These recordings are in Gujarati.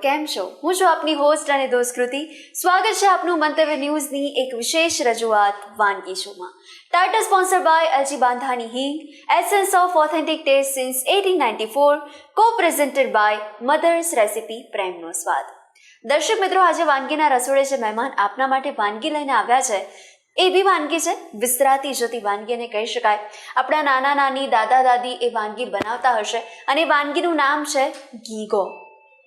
કેમ છો? હું છું આપની હોસ્ટ અને દોસ્ત કૃતિ. સ્વાગત છે આપનું મંતવ્ય ન્યૂઝની એક વિશેષ રજૂઆત વાનગી શોમાં. Title sponsored by LG Bandhani Hing, essence of authentic taste since 1894, co presented by Mother's Recipe, પ્રેમનો સ્વાદ. દર્શક મિત્રો, આજે વાનગીના રસોડે જે મહેમાન આપના માટે વાનગી લઈને આવ્યા છે એવી વાનગી છે વિસરાતી જતી વાનગી અને કહી શકાય. આપણા નાના નાની દાદા દાદી એ વાનગી બનાવતા હશે અને વાનગીનું નામ છે ગીગો.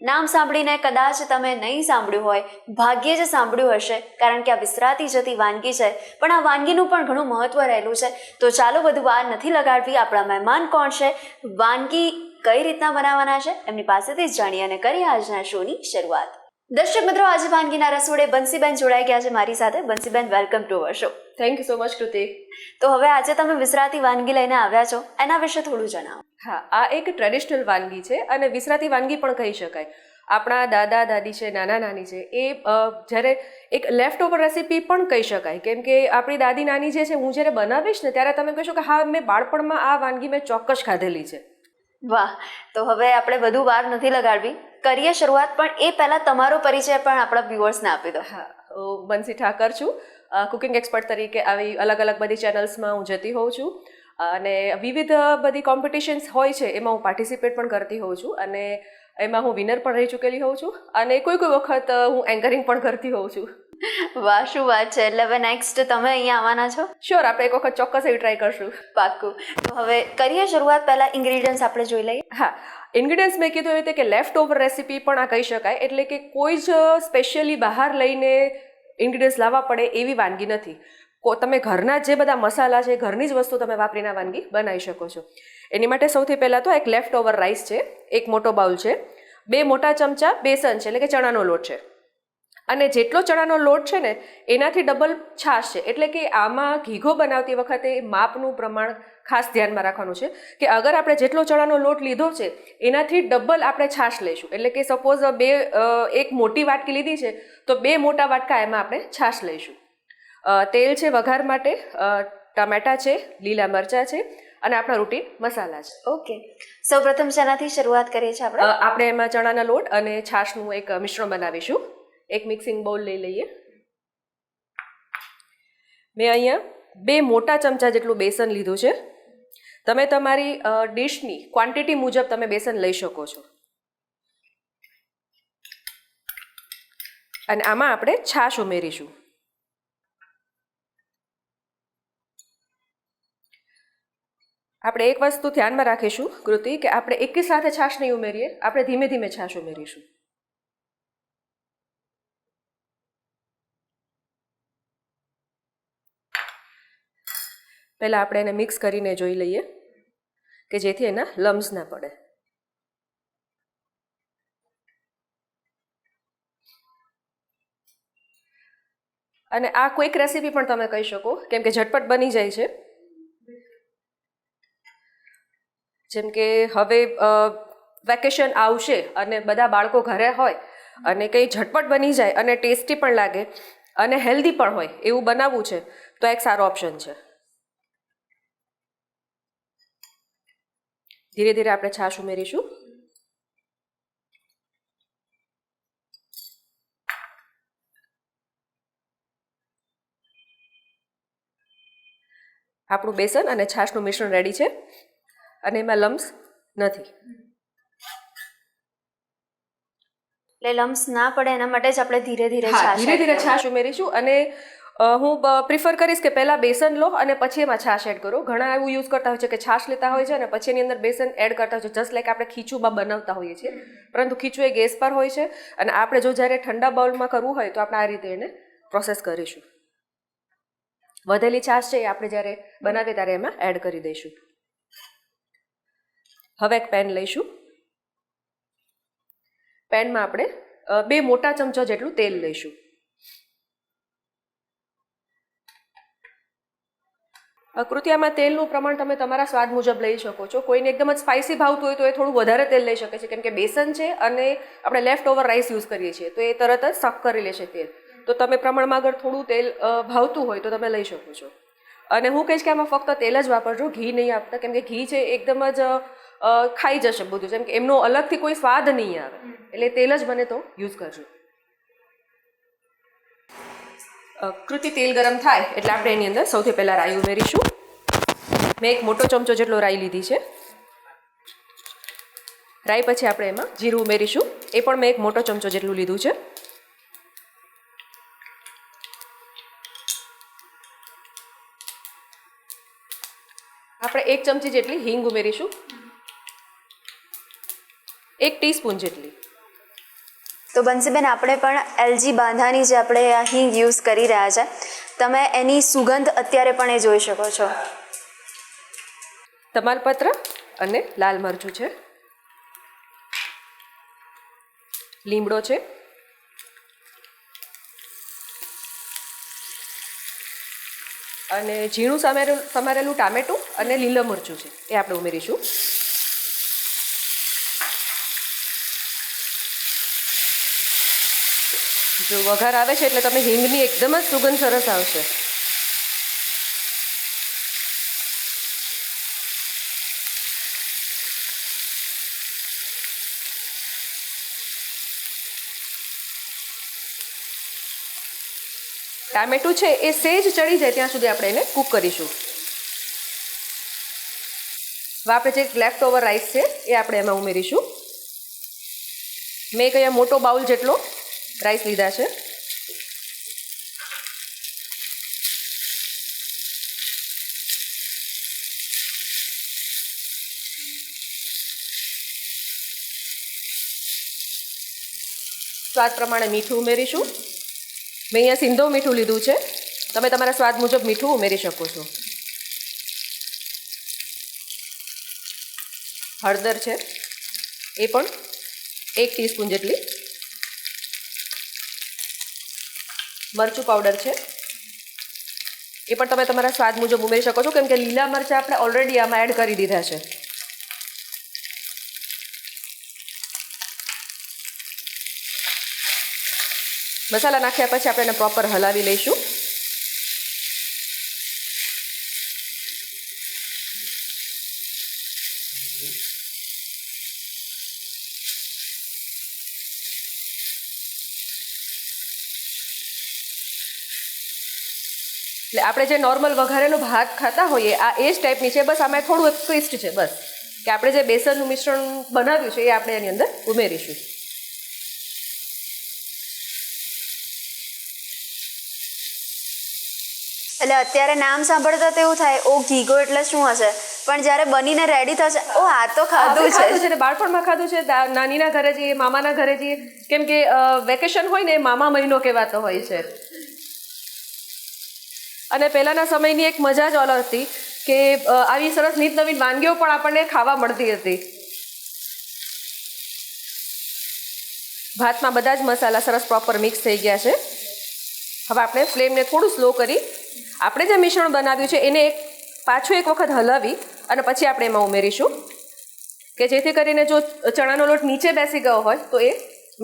નામ સાંભળીને કદાચ તમે નહીં સાંભળ્યું હોય, ભાગ્યે જ સાંભળ્યું હશે, કારણ કે આ વિસરાતી જતી વાનગી છે, પણ આ વાનગીનું પણ ઘણું મહત્વ રહેલું છે. તો ચાલો વધુ વાર નથી લગાડવી, આપણા મહેમાન કોણ છે, વાનગી કઈ રીતના બનાવવાના છે, એમની પાસેથી જ જાણીએ અને કરીએ આજના શોની શરૂઆત. દર્શક મિત્રો, આજે વાનગીના રસોડે બંસીબેન જોડાઈ ગયા છે મારી સાથે. Bansiben, welcome to our show. Thank you so much Kruti. તો હવે આજે તમે વિસરાતી વાનગી લઈને આવ્યા છો, એના વિશે થોડું જણાવો. હા, આ એક ટ્રેડિશનલ વાનગી છે અને વિસરાતી વાનગી પણ કહી શકાય. આપણા દાદા દાદી છે, નાના નાની છે, એ જ્યારે એક લેફ્ટ ઓવર રેસીપી પણ કહી શકાય, કેમ કે આપણી દાદી નાની જે છે, હું જ્યારે બનાવીશ ને ત્યારે તમે કહેશો કે હા, મેં બાળપણમાં આ વાનગી મેં ચોક્કસ ખાધેલી છે. વાહ! તો હવે આપણે વધુ વાર નથી લગાડવી, કરીએ શરૂઆત. પણ એ પહેલા તમારો પરિચય પણ આપણા વ્યુઅર્સને આપી દો. હા, હું બંસી ઠાકર છું. કુકિંગ એક્સપર્ટ તરીકે આવી અલગ અલગ બધી ચેનલ્સમાં હું જતી હોઉં છું અને વિવિધ બધી કોમ્પિટિશન્સ હોય છે એમાં હું પાર્ટિસિપેટ પણ કરતી હોઉં છું અને એમાં હું વિનર પણ રહી ચૂકેલી હોઉં છું અને કોઈ વખત હું એન્કરિંગ પણ કરતી હોઉં છું. વાહ, શું વાત છે! એટલે હવે નેક્સ્ટ તમે અહીંયા આવવાના છો? શ્યોર, આપણે એક વખત ચોક્કસ એવી ટ્રાય કરશું. પાક્કું. તો હવે કરીએ શરૂઆત. પહેલાં ઇન્ગ્રીડિયન્ટ્સ આપણે જોઈ લઈએ. હા, ઇન્ગ્રીડિયન્ટ્સ મેં કીધું એવી રીતે કે લેફ્ટ ઓવર રેસીપી પણ આ કહી શકાય, એટલે કે કોઈ જ સ્પેશિયલી બહાર લઈને ઇન્ગ્રીડિયન્ટ્સ લાવવા પડે એવી વાનગી નથી. તમે ઘરના જે બધા મસાલા છે, ઘરની જ વસ્તુ તમે વાપરીને વાનગી બનાવી શકો છો. એની માટે સૌથી પહેલાં તો એક લેફ્ટ ઓવર રાઈસ છે, એક મોટો બાઉલ છે, 2 મોટા ચમચા બેસન છે, એટલે કે ચણાનો લોટ છે, અને જેટલો ચણાનો લોટ છે ને એનાથી ડબલ છાશ છે. એટલે કે આમાં ઘીઘો બનાવતી વખતે માપનું પ્રમાણ ખાસ ધ્યાનમાં રાખવાનું છે કે અગર આપણે જેટલો ચણાનો લોટ લીધો છે એનાથી ડબલ આપણે છાશ લઈશું. એટલે કે સપોઝ એક મોટી વાટકી લીધી છે તો 2 મોટા વાટકા એમાં આપણે છાશ લઈશું. તેલ છે વઘાર માટે, ટમેટા છે, લીલા મરચાં છે અને આપણા રૂટીન મસાલા છે. ઓકે, સૌપ્રથમ શેનાથી શરૂઆત કરીએ છીએ આપણે? આપણે એમાં ચણાના લોટ અને છાશનું એક મિશ્રણ બનાવીશું. એક મિક્સિંગ બાઉલ લઈ લઈએ. મેં અહીંયા 2 મોટા ચમચા જેટલું બેસન લીધું છે. તમે તમારી ડીશની ક્વોન્ટિટી મુજબ તમે બેસન લઈ શકો છો. અને આમાં આપણે છાશ ઉમેરીશું. આપણે એક વસ્તુ ધ્યાનમાં રાખીશું કૃતિ, કે આપણે એકી સાથે છાશ નહીં ઉમેરીએ, આપણે ધીમે ધીમે છાશ ઉમેરીશું. પહેલાં આપણે એને મિક્સ કરીને જોઈ લઈએ કે જેથી એના લમ્સ ના પડે. અને આ ક્વિક રેસીપી પણ તમે કહી શકો, કેમ કે ઝટપટ બની જાય છે. જેમ કે હવે વેકેશન આવશે અને બધા બાળકો ઘરે હોય અને કંઈ ઝટપટ બની જાય અને ટેસ્ટી પણ લાગે અને હેલ્ધી પણ હોય એવું બનાવવું છે તો એક સારો ઓપ્શન છે. ધીરે ધીરે આપણે છાશ ઉમેરીશું. આપણું બેસન અને છાશનું મિશ્રણ રેડી છે અને એમાં લમ્સ નથી. એટલે લમ્સ ના પડે એના માટે જ આપણે ધીરે ધીરે છાશ ઉમેરીશું. અને હું પ્રિફર કરીશ કે પહેલાં બેસન લો અને પછી એમાં છાશ એડ કરો. ઘણા એવું યુઝ કરતા હોય છે કે છાશ લેતા હોય છે અને પછી એની અંદર બેસન એડ કરતા હોય છે, જસ્ટ લાઈક આપણે ખીચુંમાં બનાવતા હોઈએ છીએ. પરંતુ ખીચું એ ગેસ પર હોય છે અને આપણે જો જ્યારે ઠંડા બાઉલમાં કરવું હોય તો આપણે આ રીતે એને પ્રોસેસ કરીશું. વધેલી છાશ છે એ આપણે જ્યારે બનાવીએ ત્યારે એમાં એડ કરી દઈશું. હવે એક પેન લઈશું. પેનમાં આપણે 2 મોટા ચમચા જેટલું તેલ લઈશું. કૃતિયામાં તેલનું પ્રમાણ તમે તમારા સ્વાદ મુજબ લઈ શકો છો. કોઈને એકદમ જ સ્પાઇસી ભાવતું હોય તો એ થોડું વધારે તેલ લઈ શકે છે, કેમ કે બેસન છે અને આપણે લેફ્ટ ઓવર રાઈસ યુઝ કરીએ છીએ તો એ તરત જ સક કરી લેશે તેલ. તો તમે પ્રમાણમાં અગર થોડું તેલ ભાવતું હોય તો તમે લઈ શકો છો. અને હું કહીશ કે આમાં ફક્ત તેલ જ વાપરજો, ઘી નહીં આપતા, કેમ કે ઘી છે એકદમ જ ખાઈ જશે બધું, જેમ કે એમનો અલગથી કોઈ સ્વાદ નહીં આવે. એટલે તેલ જ બને તો યુઝ કરજો. કૃતિ તેલ ગરમ થાય એટલે આપણે એની અંદર સૌથી પહેલાં રાઈ ઉમેરીશું. મેં એક મોટો ચમચો જેટલો રાઈ લીધી છે. રાઈ પછી આપણે એમાં જીરું ઉમેરીશું. એ પણ મેં એક મોટો ચમચો જેટલું લીધું છે. આપણે 1 ચમચી જેટલી હિંગ ઉમેરીશું. 1 ટીસ્પૂન જેટલી. તો બંસીબેન, આપણે પણ એલજી બાંધાની જે આપણે આ હિંગ યુઝ કરી રહ્યા છે, તમે એની સુગંધ અત્યારે પણ એ જોઈ શકો છો. તમાલપત્ર અને લાલ મરચું છે, લીમડો છે, અને ઝીણું સમારેલું ટામેટું અને લીલા મરચું છે, એ આપણે ઉમેરીશું. જો વઘાર આવે છે એટલે તમે હિંગની એકદમ જ સુગંધ સરસ આવશે. ટામેટું છે એ સેજ ચડી જાય ત્યાં સુધી આપણે એને કૂક કરીશું. હવે આપણે જે લેફ્ટ ઓવર રાઈસ છે એ આપણે એમાં ઉમેરીશું. મેં એક અહીંયા મોટો બાઉલ જેટલો રાઈસ લીધા છે. સ્વાદ પ્રમાણે મીઠું ઉમેરીશું. મેં અહીંયા સિંધો મીઠું લીધું છે, તમે તમારા સ્વાદ મુજબ મીઠું ઉમેરી શકો છો. હળદર છે એ પણ 1 ટીસ્પૂન જેટલી. મરચું પાવડર છે એ પણ તમે તમારા સ્વાદ મુજબ ઉમેરી શકો છો, કેમ કે લીલા મરચાં આપણે ઓલરેડી આમાં એડ કરી દીધા છે. મસાલા નાખ્યા પછી આપણે એને પ્રોપર હલાવી લઈશું. એટલે આપણે જે નોર્મલ વઘારેલો ભાત ખાતા હોઈએ આ એ જ ટાઈપની છે, બસ આમાં થોડું એક ટ્વિસ્ટ છે બસ, કે આપણે જે બેસનનું મિશ્રણ બનાવ્યું છે એ આપણે એની અંદર ઉમેરીશું. એટલે અત્યારે નામ સાંભળતા તો એવું થાય ઓ ઘીગો એટલે શું હશે, પણ જ્યારે બનીને રેડી થશે ઓ આ તો ખાધું છે. બાળપણમાં ખાધું છે, નાનીના ઘરે જઈએ, મામાના ઘરે જઈએ, કેમ કે વેકેશન હોય ને એ મામા મહિનો કહેવાતો હોય છે. અને પહેલાંના સમયની એક મજા જ અલગ હતી કે આવી સરસ નીત નવીન વાનગીઓ પણ આપણને ખાવા મળતી હતી. ભાતમાં બધા જ મસાલા સરસ પ્રોપર મિક્સ થઈ ગયા છે. હવે આપણે ફ્લેમને થોડું સ્લો કરી આપણે જે મિશ્રણ બનાવ્યું છે એને પાછું એક વખત હલાવી અને પછી આપણે એમાં ઉમેરીશું, કે જેથી કરીને જો ચણાનો લોટ નીચે બેસી ગયો હોય તો એ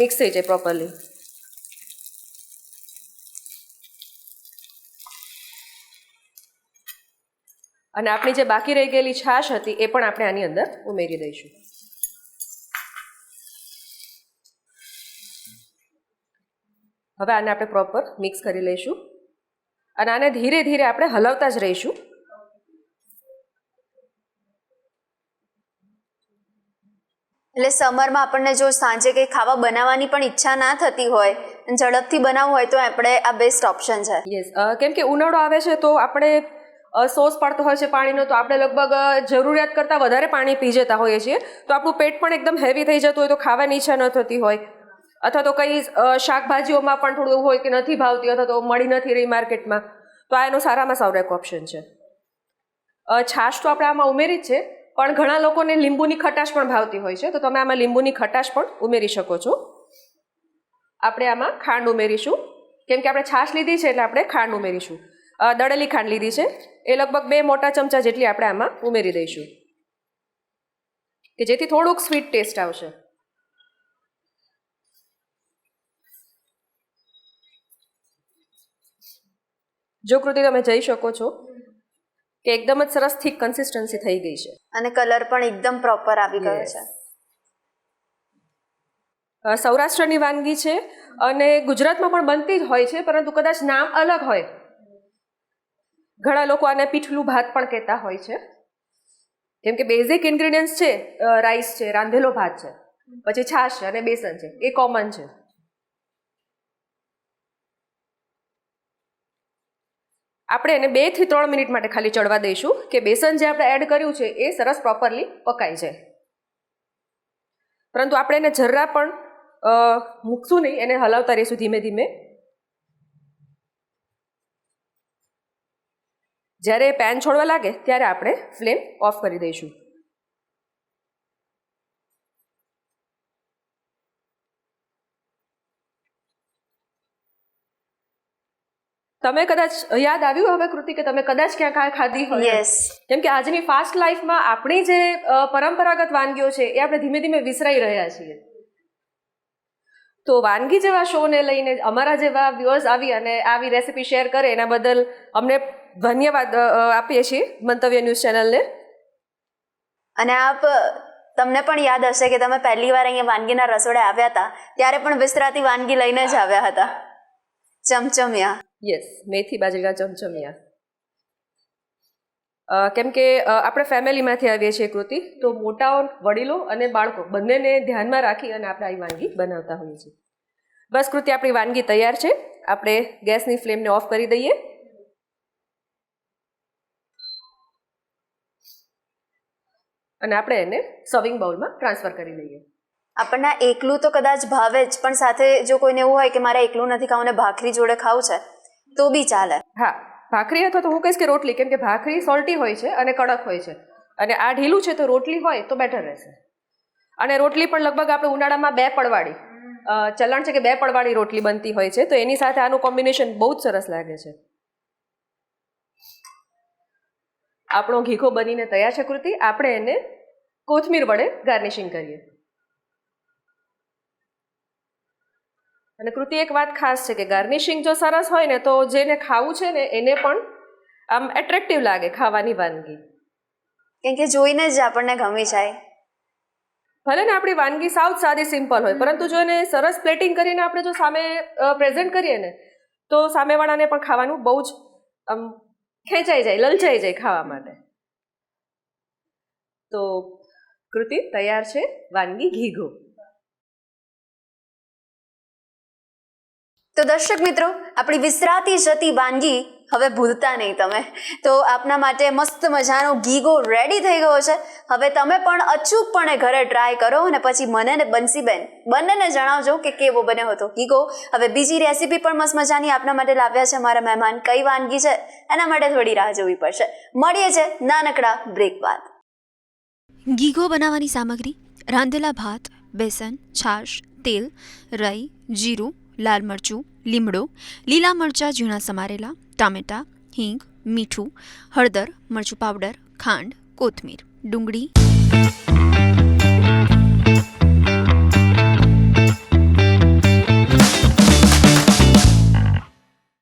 મિક્સ થઈ જાય પ્રોપરલી. અને આપણી જે બાકી રહી ગયેલી છાશ હતી એ પણ આપણે આની અંદર ઉમેરી દઈશું. હવે આને આપણે પ્રોપર મિક્સ કરી લઈશું અને આને ધીરે ધીરે આપણે હલાવતા જ રહીશું. એટલે સમરમાં આપણને જો સાંજે કંઈ ખાવા બનાવવાની પણ ઈચ્છા ના થતી હોય, ઝડપથી બનાવવું હોય તો આપણે આ બેસ્ટ ઓપ્શન છે. યસ, કેમ કે ઉનાળો આવે છે તો આપણે સોસ પડતો હોય છે પાણીનો, તો આપણે લગભગ જરૂરિયાત કરતાં વધારે પાણી પી જતા હોઈએ છીએ, તો આપણું પેટ પણ એકદમ હેવી થઈ જતું હોય, તો ખાવાની ઈચ્છા ન થતી હોય, અથવા તો કંઈ શાકભાજીઓમાં પણ થોડું હોય કે નથી ભાવતી અથવા તો મળી નથી રહી માર્કેટમાં, તો આ એનો સારામાં સારો એક ઓપ્શન છે. છાશ તો આપણે આમાં ઉમેરી જ છે, પણ ઘણા લોકોને લીંબુની ખટાશ પણ ભાવતી હોય છે, તો તમે આમાં લીંબુની ખટાશ પણ ઉમેરી શકો છો. આપણે આમાં ખાંડ ઉમેરીશું, કેમ કે આપણે છાશ લીધી છે એટલે આપણે ખાંડ ઉમેરીશું. દળેલી ખાંડ લીધી છે એ લગભગ 2 મોટા ચમચા જેટલી આપણે આમાં ઉમેરી દઈશું, કે જેથી થોડુંક સ્વીટ ટેસ્ટ આવશે. જો કૃતિ તમે જઈ શકો છો કે એકદમ જ સરસ થીક કન્સિસ્ટન્સી થઈ ગઈ છે અને કલર પણ એકદમ પ્રોપર આવી ગયો છે. સૌરાષ્ટ્રની વાનગી છે અને ગુજરાતમાં પણ બનતી જ હોય છે, પરંતુ કદાચ નામ અલગ હોય. ઘણા લોકો આને પીઠલું ભાત પણ કહેતા હોય છે, કેમ કે બેઝિક ઇન્ગ્રીડિયન્ટ્સ છે, રાઈસ છે, રાંધેલો ભાત છે, પછી છાશ છે અને બેસન છે, એ કોમન છે. આપણે એને 2 થી 3 મિનિટ માટે ખાલી ચડવા દઈશું કે બેસન જે આપણે એડ કર્યું છે એ સરસ પ્રોપરલી પકાઈ જાય. પરંતુ આપણે એને જરા પણ મૂકશું નહીં, એને હલાવતા રહીશું ધીમે ધીમે. જ્યારે પેન છોડવા લાગે ત્યારે આપણે ફ્લેમ ઓફ કરી દઈશું. તમે કદાચ યાદ આવ્યું હવે કૃતિ કે તમે કદાચ ક્યાંક ખાધી હોય? યસ. કેમ કે આજની ફાસ્ટ લાઈફમાં આપણી જે પરંપરાગત વાનગીઓ છે એ આપણે ધીમે ધીમે વિસરાઈ રહ્યા છીએ. તો વાનગી જેવા શોને લઈને અમારા જેવા વ્યુઅર્સ આવી રેસીપી શેર કરે એના બદલ અમને ધન્યવાદ આપીએ છીએ મંતવ્ય ન્યૂઝ ચેનલને. અને તમને પણ યાદ હશે કે તમે પહેલી વાર અહીંયા વાનગીના રસોડે આવ્યા હતા ત્યારે પણ વિસરાતી વાનગી લઈને જ આવ્યા હતા, ચમચમિયા. યસ, મેથી બાજરીના ચમચમિયા. કેમ કે આપણે ફેમિલીમાંથી આવીએ છીએ કૃતિ, તો મોટાઓ, વડીલો અને બાળકો બંનેને ધ્યાનમાં રાખી અને આપણે આવી વાનગી બનાવતા હોઈએ છીએ. બસ કૃતિ, આપણી વાનગી તૈયાર છે. આપણે ગેસની ફ્લેમને ઓફ કરી દઈએ. અને આપણે એને સર્વિંગ બાઉલમાં ટ્રાન્સફર કરી લઈએ. આપણને એકલું તો કદાચ ભાવે જ, પણ સાથે જો કોઈને એવું હોય કે મારે એકલું નથી ખાવું ને ભાખરી જોડે ખાવું છે તો બી ચાલે. હા, ભાખરી અથવા તો હું કહીશ કે રોટલી, કેમ કે ભાખરી સોલ્ટી હોય છે અને કડક હોય છે, અને આ ઢીલું છે તો રોટલી હોય તો બેટર રહેશે. અને રોટલી પણ લગભગ આપણે ઉનાળામાં 2 પડવાળી ચલણ છે કે 2 પડવાળી રોટલી બનતી હોય છે, તો એની સાથે આનું કોમ્બિનેશન બહુ જ સરસ લાગે છે. આપણો ઘીકો બનીને તૈયાર છે કૃતિ. આપણે એને કોથમીર વડે ગાર્નિશિંગ કરીએ. અને કૃતિ, એક વાત ખાસ છે કે ગાર્નિશિંગ જો સરસ હોય ને તો જેને ખાવું છે ને એને પણ આમ એટ્રેક્ટિવ લાગે ખાવાની વાનગી, કેમ કે જોઈને જ આપણને ગમી જાય. ભલે ને આપણી વાનગી સાવ સાદી સિમ્પલ હોય, પરંતુ જો એને સરસ પ્લેટિંગ કરીને આપણે જો સામે પ્રેઝન્ટ કરીએ ને તો સામેવાળાને પણ ખાવાનું બહુ જ આમ ખેંચાઈ જાય, લલચાઈ જાય ખાવા માટે. તો કૃતિ, તૈયાર છે વાનગી ઘીઘો. તો દર્શક મિત્રો, આપણી વિસરાતી જતી વાનગી હવે ભૂલતા નહીં તમે. તો આપના માટે મસ્ત મજાનો ઘીઘો રેડી થઈ ગયો છે. હવે તમે પણ અચૂકપણે ઘરે ટ્રાય કરો અને પછી મને ને બંસીબેન બંનેને જણાવજો કે કેવો બન્યો હતો ઘીઘો. હવે બીજી રેસીપી પણ મસ્ત મજાની આપના માટે લાવ્યા છે મારા મહેમાન. કઈ વાનગી છે એના માટે થોડી રાહ જોવી પડશે. મળીએ છે નાનકડા બ્રેક બાદ. ઘીઘો બનાવવાની સામગ્રી: રાંધેલા ભાત, બેસન, છાશ, તેલ, રાઈ, જીરું, લાલ મરચું, લીમડો, લીલા મરચાં ઝીણા સમારેલા, ટામેટાં, હિંગ, મીઠું, હળદર, મરચું પાવડર, ખાંડ, કોથમીર, ડુંગળી.